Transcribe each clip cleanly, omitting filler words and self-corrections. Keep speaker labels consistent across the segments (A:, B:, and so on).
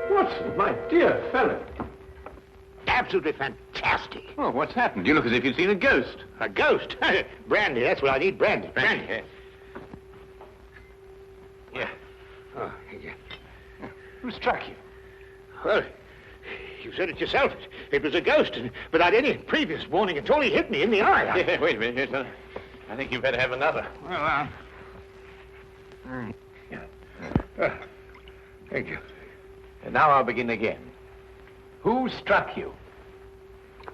A: Watson, my dear fellow.
B: Absolutely fantastic.
A: Oh, what's happened? You look as if you'd seen a ghost.
B: A ghost? Brandy, that's what I need, brandy. Brandy. Yeah. Oh, yeah.
A: Who struck you?
B: Well, you said it yourself. It was a ghost, and without any previous warning at all, he hit me in the eye.
A: Yeah, wait a minute. Yes, I think you better have another.
B: Well, thank you.
A: And now I'll begin again. Who struck you?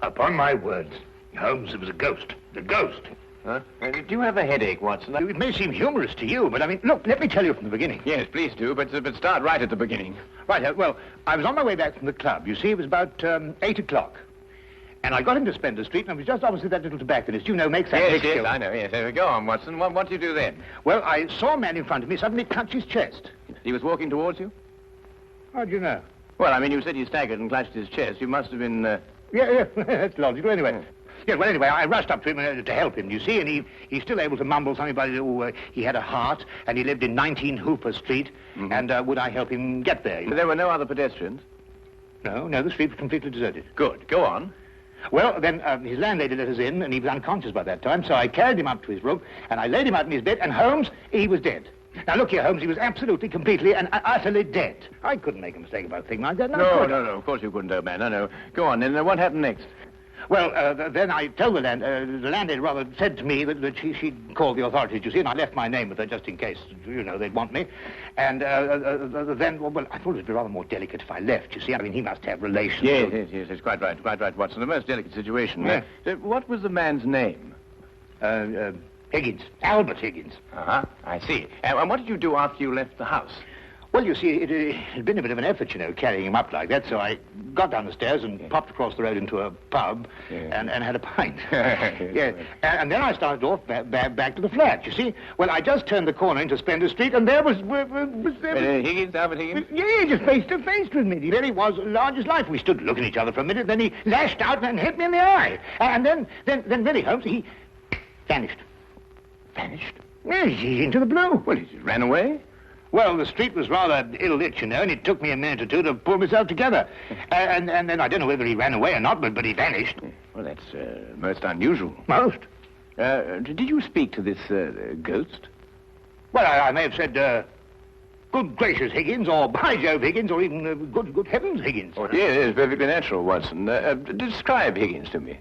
B: Upon my words, Holmes, it was a ghost. The ghost.
A: Huh? Do you have a headache, Watson?
B: It may seem humorous to you, but I mean, look, let me tell you from the beginning.
A: Yes, please do, but start right at the beginning.
B: Right, well, I was on my way back from the club. You see, it was about 8 o'clock. And I got into Spender Street, and I was just opposite that little tobacconist, you know, makes that big
A: Yes,
B: show.
A: I know, yes. Go on, Watson. What did you do then?
B: Well, I saw a man in front of me suddenly clutch his chest.
A: He was walking towards you?
B: How do you know?
A: Well, I mean, you said he staggered and clutched his chest. You must have been...
B: Yeah, that's logical. Anyway, yes, well, anyway, I rushed up to him to help him, you see, and he's still able to mumble something about, he had a heart, and he lived in 19 Hooper Street, and would I help him get there?
A: There were no other pedestrians?
B: No, the street was completely deserted.
A: Good. Go on.
B: Well, then his landlady let us in, and he was unconscious by that time, so I carried him up to his room, and I laid him out in his bed, and Holmes, he was dead. Now, look here, Holmes, he was absolutely, completely, and utterly dead. I couldn't make a mistake about a thing like that.
A: No, of course you couldn't, old man. No. Go on, then what happened next?
B: Well, then I told the landlady rather said to me that she'd called the authorities, you see, and I left my name with her just in case, you know, they'd want me. And then, well, I thought it'd be rather more delicate if I left, you see. I mean, he must have relations.
A: Yes, it's quite right, Watson. The most delicate situation.
B: Yeah.
A: What was the man's name?
B: Higgins. Albert Higgins.
A: Uh-huh, I see. And what did you do after you left the house?
B: Well, you see, it had been a bit of an effort, you know, carrying him up like that, so I got down the stairs and popped across the road into a pub and had a pint. And then I started off back to the flat, you see. Well, I just turned the corner into Spender Street, and there was
A: Higgins, Albert Higgins?
B: Yeah, just face to face with me. He really was large as life. We stood looking at each other for a minute, then he lashed out and hit me in the eye. And then really, Holmes, he vanished.
A: Vanished?
B: Yes, he's into the blue.
A: Well, he ran away?
B: Well, the street was rather ill-lit, you know, and it took me a minute or two to pull myself together. And then I don't know whether he ran away or not, but he vanished.
A: Well, that's most unusual.
B: Most?
A: Did you speak to this ghost?
B: Well, I may have said, good gracious, Higgins, or by Jove, Higgins, or even good heavens, Higgins.
A: Oh, yes, perfectly natural, Watson. Describe Higgins to me.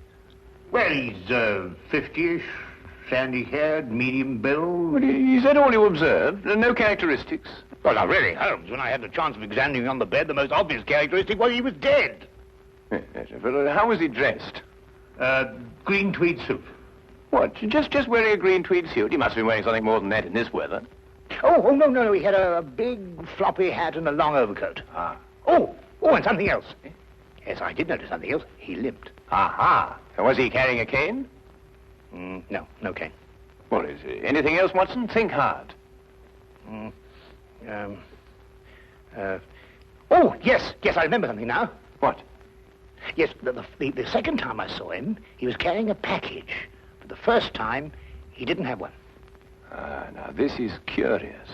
B: Well, he's 50-ish. Sandy-haired, medium build.
A: Well, is that all you observed? No characteristics?
B: Well, now, really, Holmes, when I had the chance of examining him on the bed, the most obvious characteristic was he was dead.
A: Yes, well, how was he dressed?
B: Green tweed suit.
A: What, just wearing a green tweed suit? He must have been wearing something more than that in this weather.
B: Oh, no, he had a big floppy hat and a long overcoat.
A: Ah.
B: Oh, and something else. Yes, I did notice something else. He limped.
A: Aha. And was he carrying a cane?
B: No cane.
A: Well, is there anything else, Watson? Think hard.
B: Oh, yes, I remember something now.
A: What?
B: Yes, the second time I saw him, he was carrying a package. But the first time, he didn't have one.
A: Now this is curious.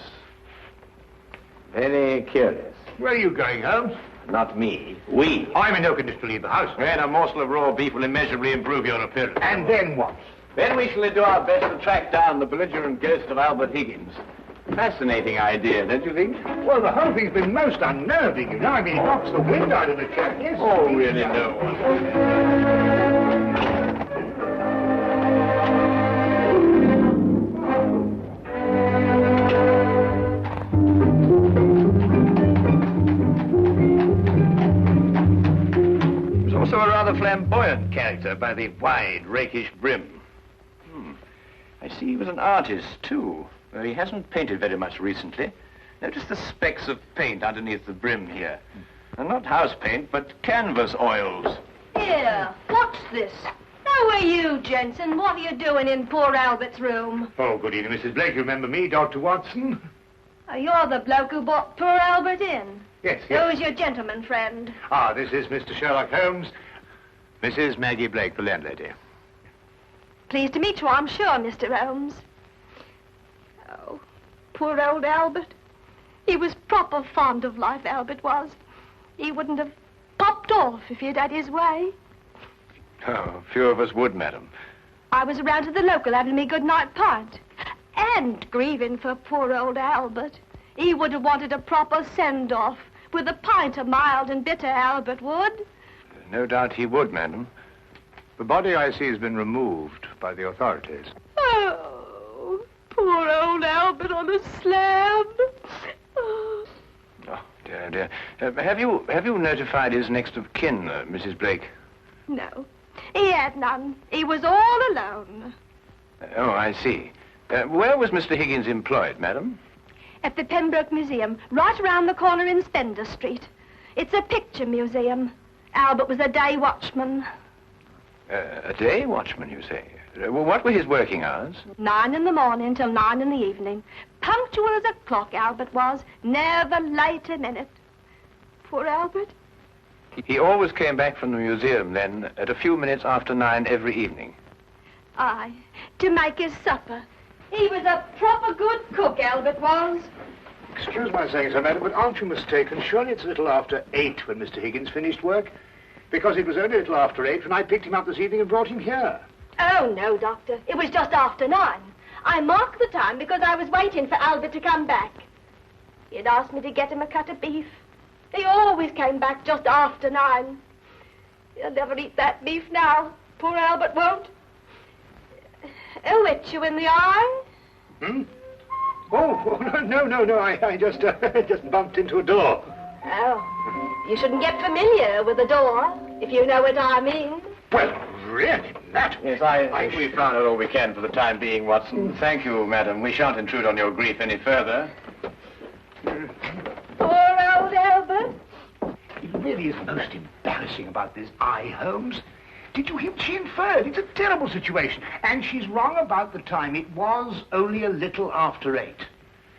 A: Very curious.
B: Where are you going, Holmes?
A: Not me. We.
B: I'm in no condition to leave the house.
A: And a morsel of raw beef will immeasurably improve your appearance.
B: And then what?
A: Then we shall do our best to track down the belligerent ghost of Albert Higgins. Fascinating idea, don't you think?
B: Well, the whole thing's been most unnerving, you know. I mean, it knocks the wind out of the chap, yes.
A: Oh, really, no one. Also a rather flamboyant character by the wide, rakish brim. I see he was an artist, too. He hasn't painted very much recently. Notice the specks of paint underneath the brim here. And not house paint, but canvas oils.
C: Here, what's this? How are you, Jensen? What are you doing in poor Albert's room?
B: Oh, good evening, Mrs. Blake. You remember me, Dr. Watson?
C: You're the bloke who brought poor Albert in.
B: Yes.
C: Who's your gentleman friend?
B: This is Mr. Sherlock Holmes. Mrs. Maggie Blake, the landlady.
C: Pleased to meet you, I'm sure, Mr. Holmes. Oh, poor old Albert. He was proper fond of life, Albert was. He wouldn't have popped off if he'd had his way.
A: Oh, few of us would, madam.
C: I was around to the local having me good-night pint. And grieving for poor old Albert. He would have wanted a proper send-off, with a pint of mild and bitter, Albert would.
A: No doubt he would, madam.
B: The body, I see, has been removed by the authorities.
C: Oh, poor old Albert on a slab. Oh.
A: Oh, dear, dear. Have you notified his next of kin, Mrs. Blake?
C: No, he had none. He was all alone.
A: Oh, I see. Where was Mr. Higgins employed, madam?
C: At the Pembroke Museum, right around the corner in Spender Street. It's a picture museum. Albert was a day watchman.
A: A day watchman, you say? What were his working hours?
C: 9 in the morning till 9 in the evening. Punctual as a clock, Albert was. Never late a minute. Poor Albert.
A: He always came back from the museum, then, at a few minutes after 9 every evening.
C: Aye, to make his supper. He was a proper good cook, Albert was.
B: Excuse my saying so, madam, but aren't you mistaken? Surely it's a little after 8 when Mr. Higgins finished work? Because it was only a little after 8 when I picked him up this evening and brought him here.
C: Oh, no, Doctor. It was just after 9. I marked the time because I was waiting for Albert to come back. He had asked me to get him a cut of beef. He always came back just after 9. He'll never eat that beef now. Poor Albert won't. He'll hit you in the eye.
B: Hmm? Oh, no. I just bumped into a door.
C: Oh, you shouldn't get familiar with the door, if you know what I mean.
B: Well, really, that...
A: Yes, I think we've found out all we can for the time being, Watson. Thank you, madam. We shan't intrude on your grief any further.
C: Poor old Albert.
B: It really is most embarrassing about this eye, Holmes. Did you hear what she inferred? It's a terrible situation. And she's wrong about the time. It was only a little after 8.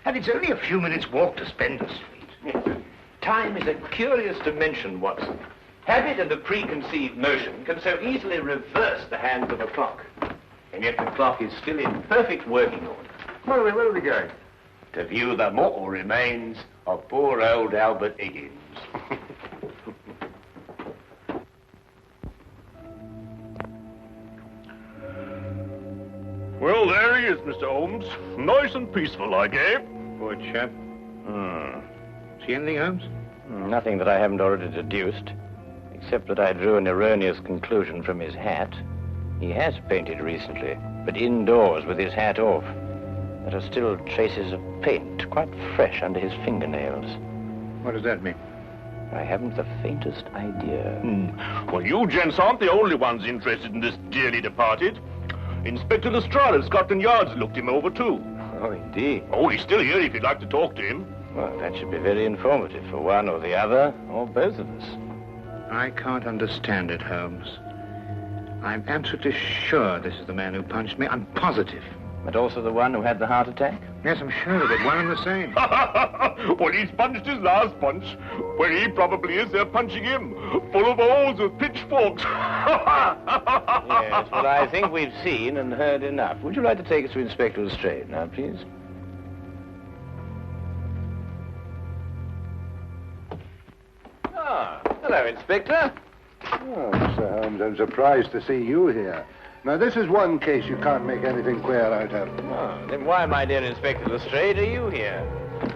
B: And it's only a few minutes' walk to Spender Street.
A: Yes. Time is a curious dimension, Watson. Habit and a preconceived notion can so easily reverse the hands of a clock. And yet the clock is still in perfect working order.
B: Where are we going?
A: To view the mortal remains of poor old Albert Higgins.
D: Well, there he is, Mr. Holmes. Nice and peaceful, like, eh?
B: Poor chap. See anything, Holmes?
A: Nothing that I haven't already deduced, except that I drew an erroneous conclusion from his hat. He has painted recently, but indoors with his hat off. There are still traces of paint, quite fresh under his fingernails.
B: What does that mean?
A: I haven't the faintest idea.
D: Well, you gents aren't the only ones interested in this dearly departed. Inspector Lestrade of Scotland Yard's looked him over, too.
A: Oh, indeed.
D: Oh, he's still here if you'd like to talk to him.
A: Well, that should be very informative for one or the other, or both of us.
B: I can't understand it, Holmes. I'm absolutely sure this is the man who punched me. I'm positive.
A: But also the one who had the heart attack?
B: Yes, I'm sure of it. One and the same.
D: Well, he's punched his last punch. Where he probably is, they're punching him. Full of holes with pitchforks.
A: Yes, well, I think we've seen and heard enough. Would you like to take us to Inspector Lestrade now, please? Ah, hello, Inspector.
E: Oh, Mr. Holmes, I'm surprised to see you here. Now, this is one case you can't make anything queer out of.
A: Oh, then why, my dear Inspector Lestrade, are you here?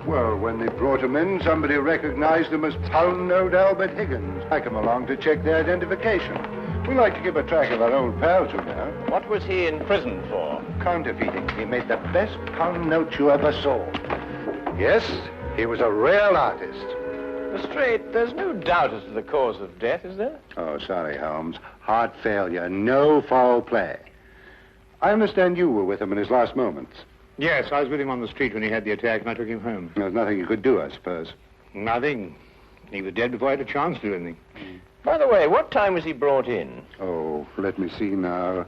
E: Well, when they brought him in, somebody recognized him as Pound-Note Albert Higgins. I come along to check the identification. We like to keep a track of our old pals, you know.
A: What was he in prison for?
E: Counterfeiting. He made the best pound note you ever saw. Yes, he was a real artist.
A: Lestrade, there's no doubt as to the cause of death, is there?
E: Oh, sorry, Holmes. Heart failure, no foul play. I understand you were with him in his last moments.
B: Yes, I was with him on the street when he had the attack, and I took him home.
E: There's nothing you could do, I suppose.
B: Nothing. He was dead before I had a chance to do anything.
A: By the way, what time was he brought in?
E: Oh, let me see now.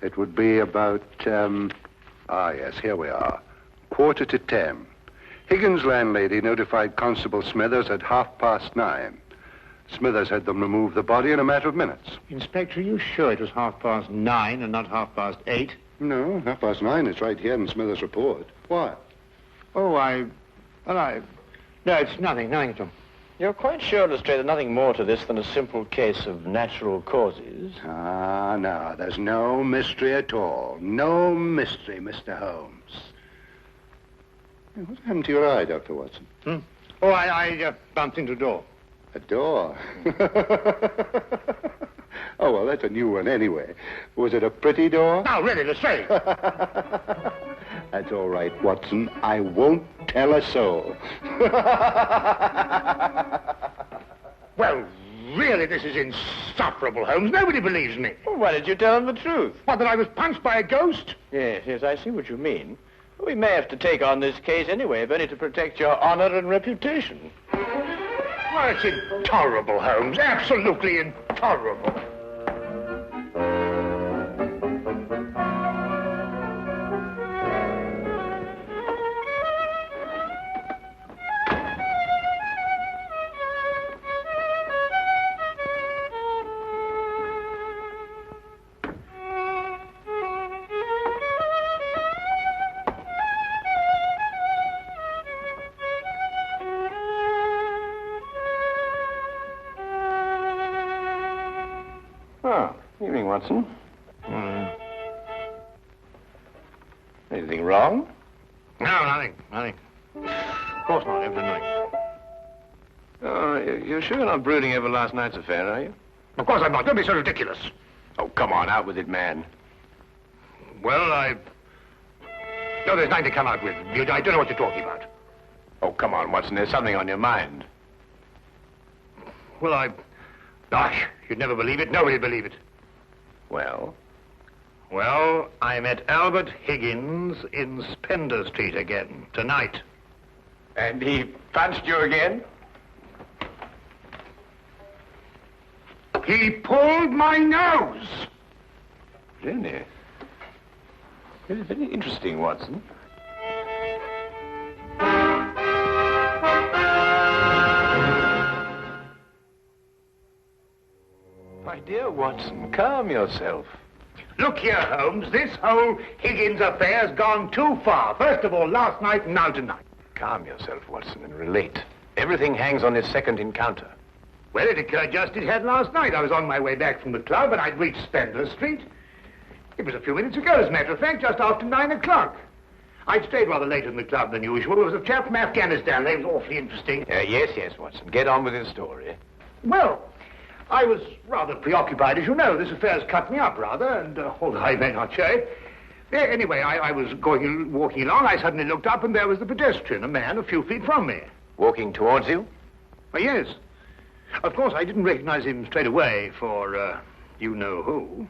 E: It would be about, yes, here we are. 9:45. Higgins' landlady notified Constable Smithers at 9:30. Smithers had them remove the body in a matter of minutes.
B: Inspector, are you sure it was 9:30 and not 8:30?
E: No, 9:30. It's right here in Smithers' report. Why?
B: Oh, No, it's nothing at all.
A: You're quite sure, Lestrade, there's nothing more to this than a simple case of natural causes?
E: Ah, no, there's no mystery at all. No mystery, Mr. Holmes. What happened to your eye, Dr. Watson?
B: Oh, I bumped into a door.
E: A door? Oh, well, that's a new one anyway. Was it a pretty door?
B: No, really, Lestrade.
E: That's all right, Watson. I won't tell a soul.
B: Well, really, this is insufferable, Holmes. Nobody believes me.
A: Well, why did you tell him the truth?
B: What, that I was punched by a ghost?
A: Yes, I see what you mean. We may have to take on this case anyway, if only to protect your honor and reputation.
B: Well, it's intolerable, Holmes. Absolutely intolerable.
A: Oh, evening, Watson. Anything wrong?
B: No, nothing. Of course not, everything.
A: Oh, you're sure you're not brooding over last night's affair, are you?
B: Of course I'm not. Don't be so ridiculous.
A: Oh, come on, out with it, man.
B: Well, No, there's nothing to come out with. I don't know what you're talking about.
A: Oh, come on, Watson, there's something on your mind.
B: Well, Gosh, you'd never believe it. Nobody'd believe it.
A: Well?
B: Well, I met Albert Higgins in Spender Street again, tonight.
A: And he punched you again?
B: He pulled my nose!
A: Really? Very, very interesting, Watson. My dear Watson, calm yourself.
B: Look here, Holmes, this whole Higgins affair's gone too far. First of all, last night and now tonight.
A: Calm yourself, Watson, and relate. Everything hangs on this second encounter.
B: Well, it occurred just as it had last night. I was on my way back from the club, and I'd reached Spender Street. It was a few minutes ago, as a matter of fact, just after 9 o'clock. I'd stayed rather later in the club than usual. There was a chap from Afghanistan. They was awfully interesting.
A: Yes, Watson. Get on with his story.
B: Well, I was rather preoccupied, as you know. This affair's cut me up, rather, and although I may not show it. Anyway, I was walking along. I suddenly looked up, and there was the pedestrian, a man a few feet from me.
A: Walking towards you?
B: Oh, yes. Of course, I didn't recognize him straight away for, you-know-who.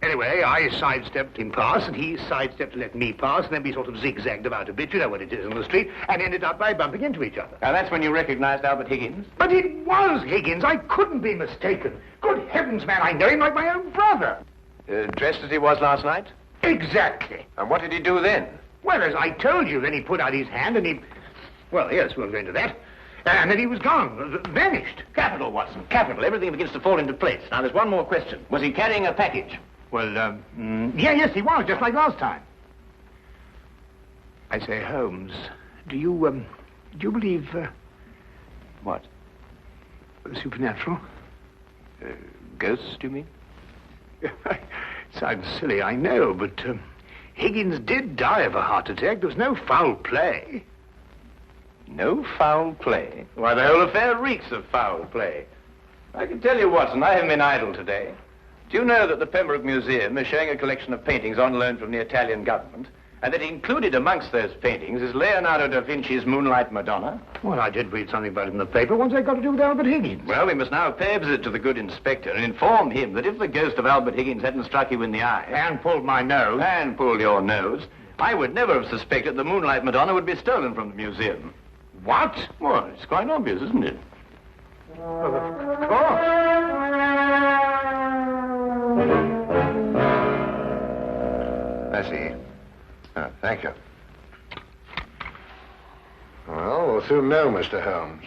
B: Anyway, I sidestepped him past, and he sidestepped to let me pass, and then we sort of zigzagged about a bit, you know what it is in the street, and ended up by bumping into each other.
A: Now, that's when you recognized Albert Higgins?
B: But it was Higgins. I couldn't be mistaken. Good heavens, man, I know him like my own brother.
A: Dressed as he was last night?
B: Exactly.
A: And what did he do then?
B: Well, as I told you, then he put out his hand, and he... Well, yes, we'll go into that. And then he was gone, vanished.
A: Capital, Watson, capital. Everything begins to fall into place. Now, there's one more question. Was he carrying a package?
B: Well, yes, he was, just like last time. I say, Holmes, do you believe,
A: What?
B: Supernatural?
A: Ghosts, do you mean?
B: Sounds silly, I know, but, Higgins did die of a heart attack. There was no foul play.
A: No foul play? Why, the whole affair reeks of foul play. I can tell you, Watson, I haven't been idle today. Do you know that the Pembroke Museum is showing a collection of paintings on loan from the Italian government, and that included amongst those paintings is Leonardo da Vinci's Moonlight Madonna?
B: Well, I did read something about it in the paper. What's that got to do with Albert Higgins?
A: Well, we must now pay a visit to the good inspector and inform him that if the ghost of Albert Higgins hadn't struck you in the eye...
B: And pulled my nose.
A: And pulled your nose, I would never have suspected the Moonlight Madonna would be stolen from the museum.
B: What?
A: Well, it's quite obvious, isn't it?
B: Well, of course.
E: I see. Oh, thank you. Well, we'll soon know, Mr. Holmes.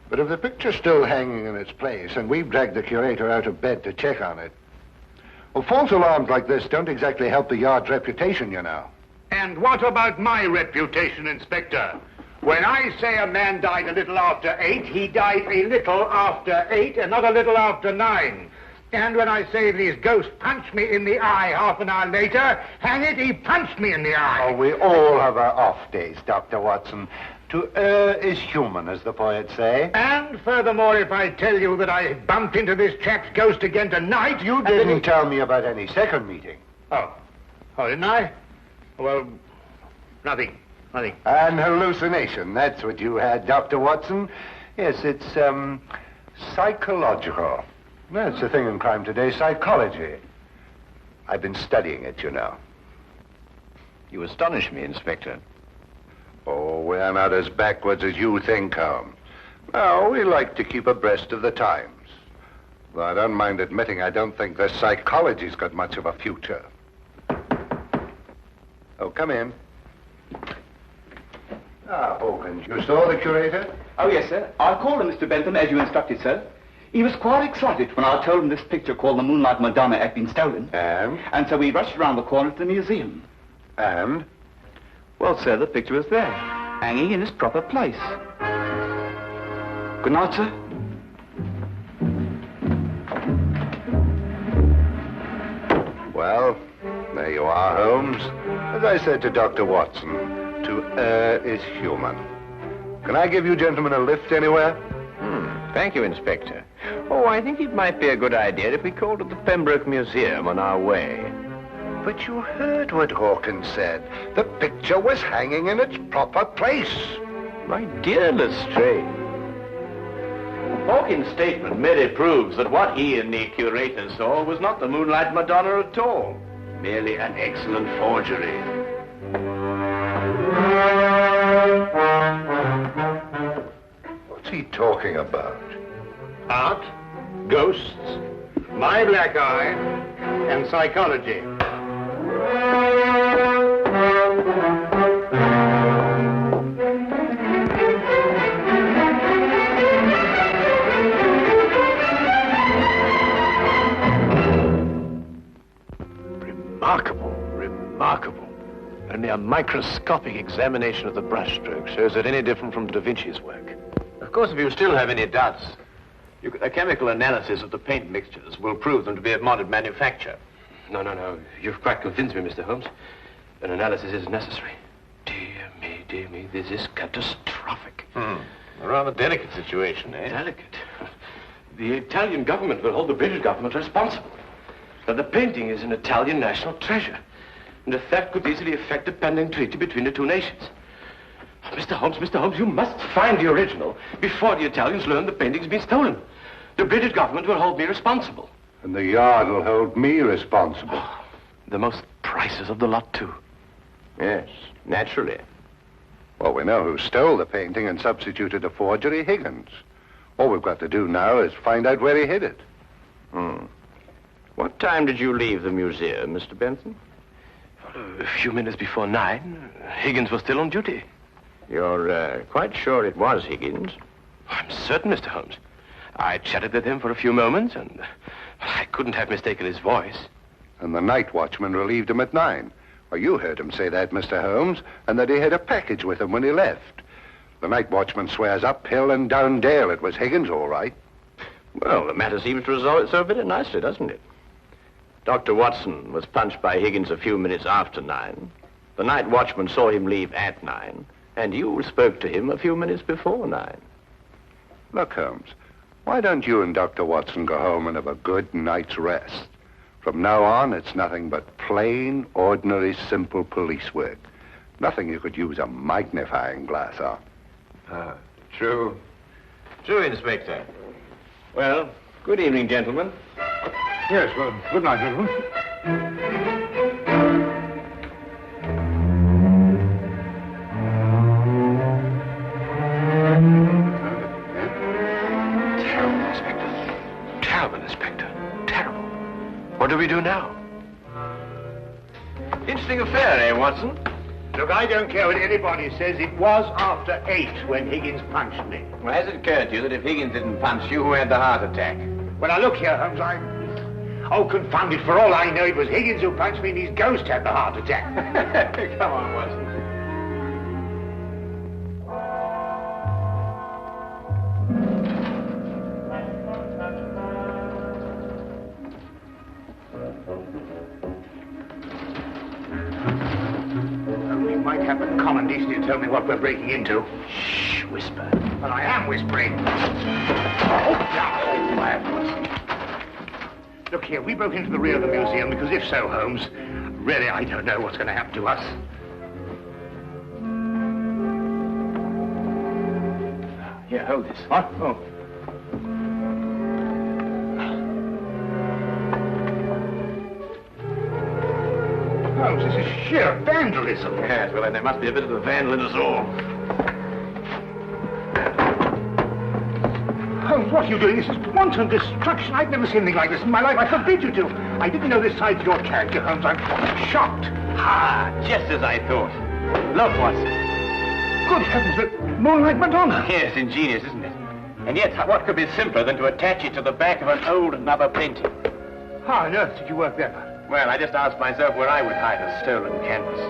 E: But if the picture's still hanging in its place, and we've dragged the curator out of bed to check on it, well, false alarms like this don't exactly help the yard's reputation, you know.
B: And what about my reputation, Inspector? When I say a man died a little after 8, he died a little after 8 and not a little after 9. And when I say this ghost punched me in the eye half an hour later, hang it, he punched me in the eye.
E: Oh, we all have our off days, Dr. Watson. To err is human, as the poets say.
B: And furthermore, if I tell you that I bumped into this chap's ghost again tonight,
E: You didn't tell me about any second meeting.
B: Oh, didn't I? Well, nothing.
E: An hallucination, that's what you had, Dr. Watson. Yes, it's, psychological. That's the thing in crime today, psychology. I've been studying it, you know.
A: You astonish me, Inspector.
E: Oh, we're not as backwards as you think, Holmes. No, we like to keep abreast of the times. Though I don't mind admitting I don't think the psychology's got much of a future. Oh, come in. Ah, Hawkins, you saw the curator?
F: Oh, yes, sir. I called him, Mr. Bentham, as you instructed, sir. He was quite excited when I told him this picture called The Moonlight Madonna had been stolen.
E: And
F: so we rushed around the corner to the museum.
E: And?
F: Well, sir, the picture was there, hanging in its proper place. Good night, sir.
E: Well, there you are, Holmes. As I said to Dr. Watson, to err is human. Can I give you gentlemen a lift anywhere?
A: Thank you, Inspector. Oh, I think it might be a good idea if we called at the Pembroke Museum on our way.
E: But you heard what Hawkins said. The picture was hanging in its proper place.
A: My dear Lestrade, Hawkins' statement merely proves that what he and the curator saw was not the Moonlight Madonna at all. Merely an excellent forgery.
E: What's he talking about?
B: Art, ghosts, my black eye, and psychology.
G: Remarkable. Only a microscopic examination of the brushstroke shows it any different from Da Vinci's work.
A: Of course, if you still have any doubts, a chemical analysis of the paint mixtures will prove them to be of modern manufacture.
G: No. You've quite convinced me, Mr. Holmes. An analysis is necessary. Dear me, this is catastrophic.
A: A rather delicate situation, eh?
G: Delicate. The Italian government will hold the British government responsible. That the painting is an Italian national treasure. And the theft could easily affect the pending treaty between the two nations. Mr. Holmes, you must find the original before the Italians learn the painting's been stolen. The British government will hold me responsible.
E: And the Yard will hold me responsible.
G: The most priceless of the lot, too.
A: Yes, naturally.
E: Well, we know who stole the painting and substituted a forgery, Higgins. All we've got to do now is find out where he hid it.
A: What time did you leave the museum, Mr. Benson?
G: A few minutes before 9. Higgins was still on duty.
A: You're quite sure it was Higgins?
G: I'm certain, Mr. Holmes. I chatted with him for a few moments, and I couldn't have mistaken his voice.
E: And the night watchman relieved him at 9. Well, you heard him say that, Mr. Holmes, and that he had a package with him when he left. The night watchman swears up hill and down dale it was Higgins, all right.
A: Well, the matter seems to resolve itself very nicely, doesn't it? Dr. Watson was punched by Higgins a few minutes after 9. The night watchman saw him leave at 9. And you spoke to him a few minutes before 9.
E: Look, Holmes, why don't you and Dr. Watson go home and have a good night's rest? From now on, it's nothing but plain, ordinary, simple police work. Nothing you could use a magnifying glass on.
A: True. True, Inspector. Well, good evening, gentlemen.
B: Yes, well, good night, gentlemen.
G: Terrible, Inspector. Terrible. What do we do now?
A: Interesting affair, eh, Watson?
B: Look, I don't care what anybody says. It was after 8 when Higgins punched me.
A: Well, has it occurred to you that if Higgins didn't punch you, who had the heart attack?
B: Well, now, look here, Holmes, Oh, confound it, for all I know, it was Higgins who punched me and his ghost had the heart attack.
A: Come on, Watson.
B: have the common decency to tell me what we're breaking into.
A: Shh, whisper.
B: Well, I am whispering. Oh, look here, we broke into the rear of the museum because if so, Holmes, really I don't know what's going to happen to us.
A: Here, hold this.
B: What? Oh. Holmes, this is sheer vandalism.
A: Yes, well, then there must be a bit of a vandal in us all.
B: Holmes, what are you doing? This is wanton destruction. I've never seen anything like this in my life. I forbid you to. I didn't know this side to your character, Holmes. I'm shocked.
A: Ah, just as I thought. Look, Watson.
B: Good heavens, the Moonlight Madonna.
A: Yes, ingenious, isn't it? And yet, what could be simpler than to attach it to the back of an old mother painting?
B: How on earth did you work that out?
A: Well, I just asked myself where I would hide a stolen canvas.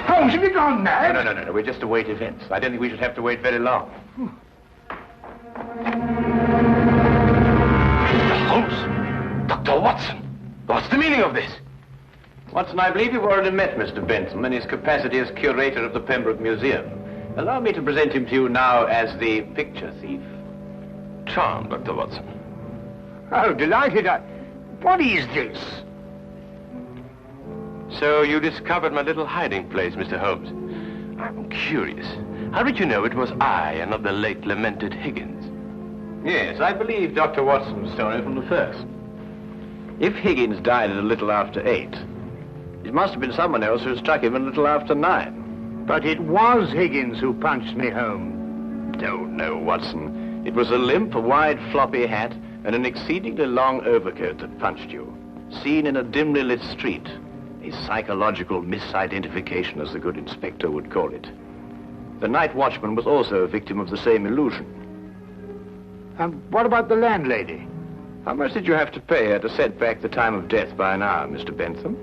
B: Holmes, have you gone mad?
A: No. We're just to wait events. I don't think we should have to wait very long.
G: Holmes! Dr. Watson! What's the meaning of this?
A: Watson, I believe you've already met Mr. Bentham in his capacity as curator of the Pembroke Museum. Allow me to present him to you now as the picture thief.
G: Charmed, Dr. Watson.
B: Oh, delighted. What is this?
G: So you discovered my little hiding place, Mr. Holmes. I'm curious. How did you know it was I and not the late lamented Higgins?
A: Yes, I believe Dr. Watson's story from the first. If Higgins died at a little after 8, it must have been someone else who struck him a little after 9.
B: But it was Higgins who punched me home.
A: Oh, no, Watson. It was a limp, a wide, floppy hat, and an exceedingly long overcoat that punched you, seen in a dimly lit street. A psychological misidentification, as the good inspector would call it. The night watchman was also a victim of the same illusion.
B: And what about the landlady?
A: How much did you have to pay her to set back the time of death by an hour, Mr. Bentham?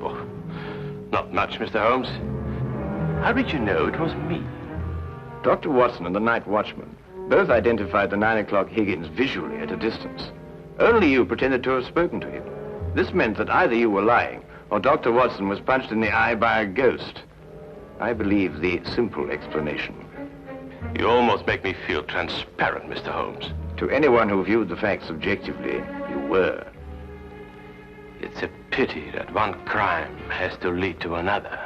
G: Oh, not much, Mr. Holmes. How did you know it was me?
A: Dr. Watson and the night watchman both identified the 9 o'clock Higgins visually at a distance. Only you pretended to have spoken to him. This meant that either you were lying or Dr. Watson was punched in the eye by a ghost. I believe the simple explanation.
G: You almost make me feel transparent, Mr. Holmes.
A: To anyone who viewed the facts objectively, you were.
G: It's a pity that one crime has to lead to another.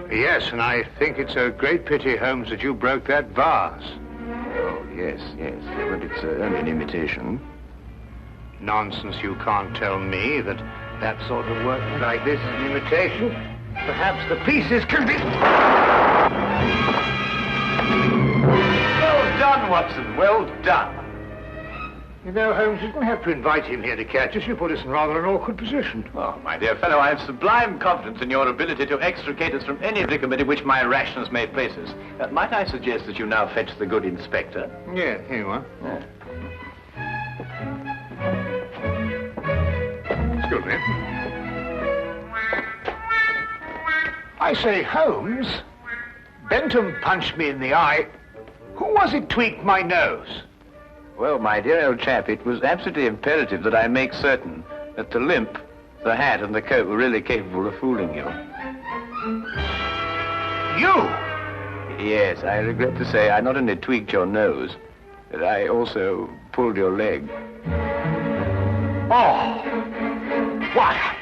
B: Yes, and I think it's a great pity, Holmes, that you broke that vase.
A: Oh, yes, but it's only an imitation.
B: Nonsense, you can't tell me that sort of work like this is an imitation. Perhaps the pieces can be...
A: Well done, Watson, well done.
B: You know, Holmes, you didn't have to invite him here to catch us. You put us in rather an awkward position.
A: Oh, my dear fellow, I have sublime confidence in your ability to extricate us from any predicament in which my rashness may place us. Might I suggest that you now fetch the good inspector?
B: Yeah, here you are.
A: Yeah.
B: Excuse me. I say, Holmes, Bentham punched me in the eye. Who was it tweaked my nose?
A: Well, my dear old chap, it was absolutely imperative that I make certain that the limp, the hat, and the coat were really capable of fooling you.
B: You?
A: Yes, I regret to say I not only tweaked your nose, but I also pulled your leg.
B: Oh! Why,